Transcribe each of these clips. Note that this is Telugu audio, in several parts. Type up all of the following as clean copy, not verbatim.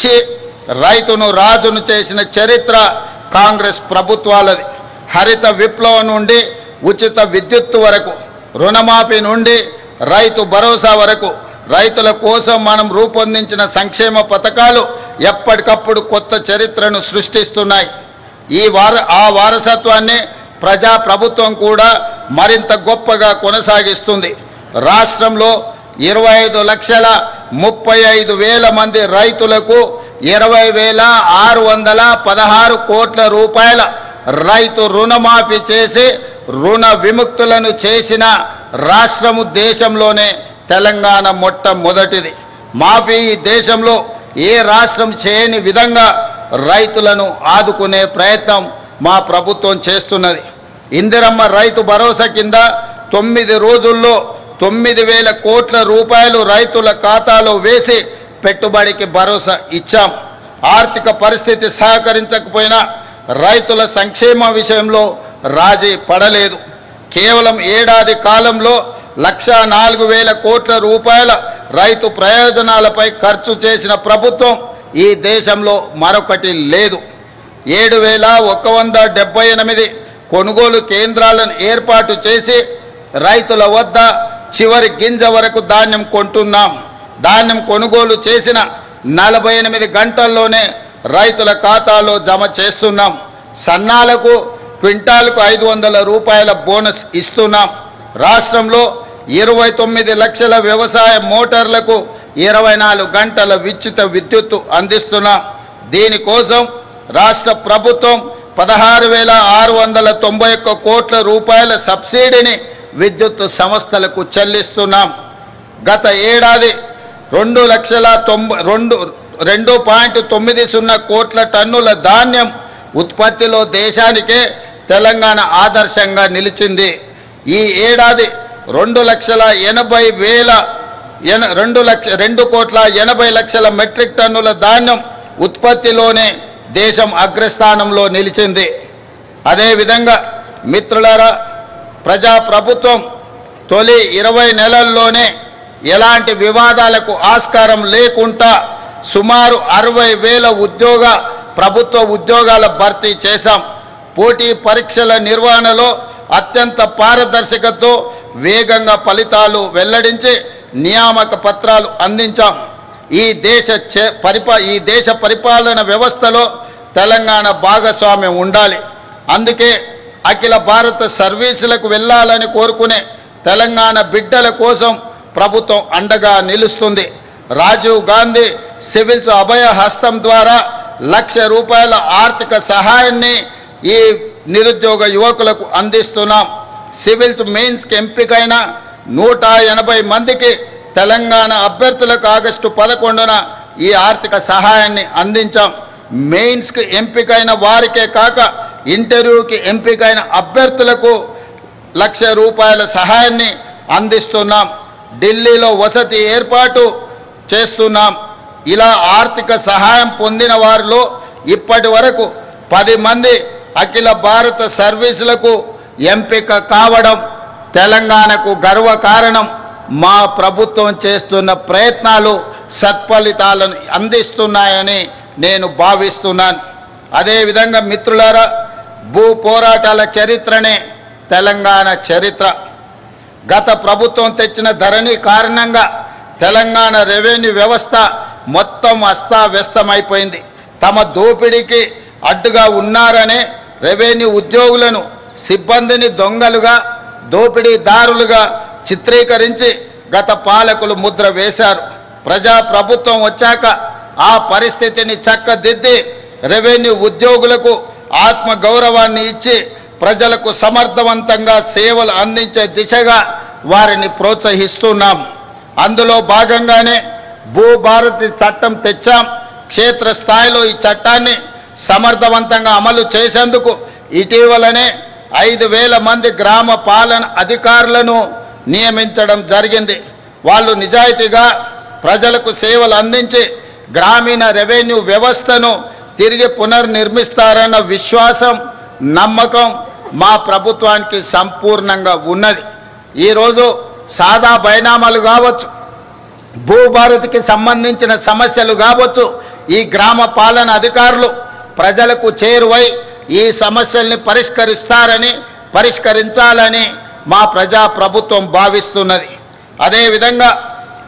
ఇచ్చి రైతును రాజును చేసిన చరిత్ర కాంగ్రెస్ ప్రభుత్వాలది. హరిత విప్లవం నుండి ఉచిత విద్యుత్తు వరకు, రుణమాఫీ నుండి రైతు భరోసా వరకు రైతుల కోసం మనం రూపొందించిన సంక్షేమ పథకాలు ఎప్పటికప్పుడు కొత్త చరిత్రను సృష్టిస్తున్నాయి. ఆ వారసత్వాన్ని ప్రజా ప్రభుత్వం కూడా మరింత గొప్పగా కొనసాగిస్తుంది. రాష్ట్రంలో 25,35,000 మంది రైతులకు 20,616 కోట్ల రూపాయల రైతు రుణమాఫీ చేసి రుణ విముక్తులను చేసిన రాష్ట్రము దేశంలోనే తెలంగాణ మొట్టమొదటిది. మాఫీ ఈ దేశంలో ఏ రాష్ట్రం చేయని విధంగా రైతులను ఆదుకునే ప్రయత్నం మా ప్రభుత్వం చేస్తున్నది. ఇందిరమ్మ రైతు భరోసా కింద 9 రోజుల్లో 9,000 కోట్ల రూపాయలు రైతుల ఖాతాలో వేసి పెట్టుబడికి భరోసా ఇచ్చాం. ఆర్థిక పరిస్థితి సహకరించకపోయినా రైతుల సంక్షేమ విషయంలో రాజీ పడలేదు. కేవలం ఏడాది కాలంలో 1,04,000 కోట్ల రూపాయల రైతు ప్రయోజనాలపై ఖర్చు చేసిన ప్రభుత్వం ఈ దేశంలో మరొకటి లేదు. 7,178 కొనుగోలు కేంద్రాలను ఏర్పాటు చేసి రైతుల వద్ద చివరి గింజ వరకు ధాన్యం కొంటున్నాం. ధాన్యం కొనుగోలు చేసిన 48 గంటల్లోనే రైతుల ఖాతాలో జమ చేస్తున్నాం. సన్నాలకు క్వింటాల్కు 500 రూపాయల బోనస్ ఇస్తున్నాం. రాష్ట్రంలో 29 లక్షల వ్యవసాయ మోటార్లకు 24 గంటల ఉచిత విద్యుత్తు అందిస్తున్నాం. దీనికోసం రాష్ట్ర ప్రభుత్వం 16,691 కోట్ల రూపాయల సబ్సిడీని విద్యుత్ సంస్థలకు చెల్లిస్తున్నాం. గత ఏడాది 2,90,2.90 కోట్ల టన్నుల ధాన్యం ఉత్పత్తిలో దేశానికే తెలంగాణ ఆదర్శంగా నిలిచింది. ఈ ఏడాది 2,80,00,000 మెట్రిక్ టన్నుల ధాన్యం ఉత్పత్తిలోనే దేశం అగ్రస్థానంలో నిలిచింది. అదేవిధంగా మిత్రులారా, ప్రజాప్రభుత్వం తొలి 20 నెలల్లోనే ఎలాంటి వివాదాలకు ఆస్కారం లేకుండా సుమారు 60,000 ప్రభుత్వ ఉద్యోగాల భర్తీ చేశాం. పోటీ పరీక్షల నిర్వహణలో అత్యంత పారదర్శకతతో వేగంగా ఫలితాలు వెల్లడించి నియామక పత్రాలు అందించాం. ఈ దేశ పరిపాలన వ్యవస్థలో తెలంగాణ భాగస్వామ్యం ఉండాలి. అందుకే అఖిల భారత సర్వీసులకు వెళ్ళాలని కోరుకునే తెలంగాణ బిడ్డల కోసం ప్రభుత్వం అండగా నిలుస్తుంది. రాజీవ్ గాంధీ సివిల్స్ అభయ హస్తం ద్వారా ₹1,00,000 ఆర్థిక సహాయాన్ని ఈ నిరుద్యోగ యువకులకు అందిస్తున్నాం. సివిల్స్ మెయిన్స్కి ఎంపికైన 180 మందికి తెలంగాణ అభ్యర్థులకు ఆగస్టు 11న ఈ ఆర్థిక సహాయాన్ని అందించాం. మెయిన్స్కి ఎంపికైన వారికే కాక ఇంటర్వ్యూకి ఎంపికైన అభ్యర్థులకు ₹1,00,000 సహాయాన్ని అందిస్తున్నాం. ఢిల్లీలో వసతి ఏర్పాటు చేస్తున్నాం. ఇలా ఆర్థిక సహాయం పొందిన వారిలో ఇప్పటి వరకు 10 మంది అఖిల భారత సర్వీసులకు ఎంపిక కావడం తెలంగాణకు గర్వకారణం. మా ప్రభుత్వం చేస్తున్న ప్రయత్నాలు సత్ఫలితాలను అందిస్తున్నాయని నేను భావిస్తున్నాను. అదేవిధంగా మిత్రులారా, భూ పోరాటాల చరిత్రనే తెలంగాణ చరిత్ర. గత ప్రభుత్వం తెచ్చిన ధరణి కారణంగా తెలంగాణ రెవెన్యూ వ్యవస్థ మొత్తం అస్తావ్యస్తమైపోయింది. తమ దోపిడీకి అడ్డుగా ఉన్నారనే రెవెన్యూ ఉద్యోగులను, సిబ్బందిని దొంగలుగా, దోపిడీదారులుగా చిత్రీకరించి గత పాలకులు ముద్ర వేశారు. ప్రజా ప్రభుత్వం వచ్చాక ఆ పరిస్థితిని చక్కదిద్ది రెవెన్యూ ఉద్యోగులకు ఆత్మగౌరవాన్ని ఇచ్చి ప్రజలకు సమర్థవంతంగా సేవలు అందించే దిశగా వారిని ప్రోత్సహిస్తున్నాం. అందులో భాగంగానే భూభారతి చట్టం తెచ్చాం. క్షేత్రస్థాయిలో ఈ చట్టాన్ని సమర్థవంతంగా అమలు చేసేందుకు ఇటీవలనే 5,000 మంది గ్రామ పాలన అధికారులను నియమించడం జరిగింది. వాళ్ళు నిజాయితీగా ప్రజలకు సేవలు అందించి గ్రామీణ రెవెన్యూ వ్యవస్థను తిరిగి పునర్నిర్మిస్తారన్న విశ్వాసం, నమ్మకం మా ప్రభుత్వానికి సంపూర్ణంగా ఉన్నది. ఈరోజు సాదా బైనామాలు కావచ్చు, భూభారతికి సంబంధించిన సమస్యలు కావచ్చు, ఈ గ్రామ పాలన అధికారులు ప్రజలకు చేరువై ఈ సమస్యల్ని పరిష్కరించాలని మా ప్రజా ప్రభుత్వం భావిస్తున్నది. అదేవిధంగా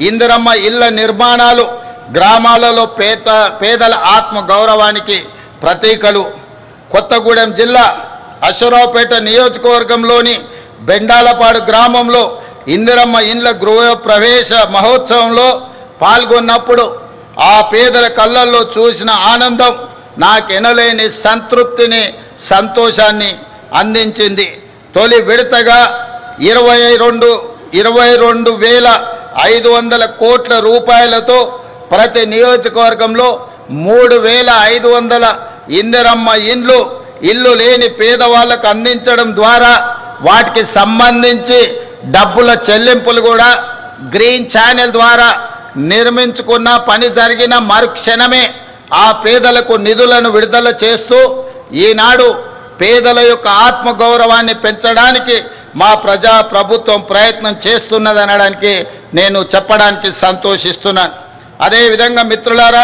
ఇందిరమ్మ ఇళ్ల నిర్మాణాలు గ్రామాలలో పేదల ఆత్మ గౌరవానికి ప్రతీకలు. కొత్తగూడెం జిల్లా అశ్వరావుపేట నియోజకవర్గంలోని బెండాలపాడు గ్రామంలో ఇందిరమ్మ ఇండ్ల గృహ ప్రవేశ మహోత్సవంలో పాల్గొన్నప్పుడు ఆ పేదల కళ్ళల్లో చూసిన ఆనందం నాకెనలేని సంతృప్తిని, సంతోషాన్ని అందించింది. తొలి విడతగా 22,500 కోట్ల రూపాయలతో ప్రతి నియోజకవర్గంలో 3,500 ఇందిరమ్మ ఇల్లు లేని పేదవాళ్లకు అందించడం ద్వారా వాటికి సంబంధించి డబ్బుల చెల్లింపులు కూడా గ్రీన్ ఛానల్ ద్వారా నిర్మించుకున్న పని జరిగిన మరుక్షణమే ఆ పేదలకు నిధులను విడుదల చేస్తూ ఈనాడు పేదల యొక్క ఆత్మగౌరవాన్ని పెంచడానికి మా ప్రజా ప్రభుత్వం ప్రయత్నం చేస్తున్నదనడానికి నేను చెప్పడానికి సంతోషిస్తున్నాను. అదేవిధంగా మిత్రులారా,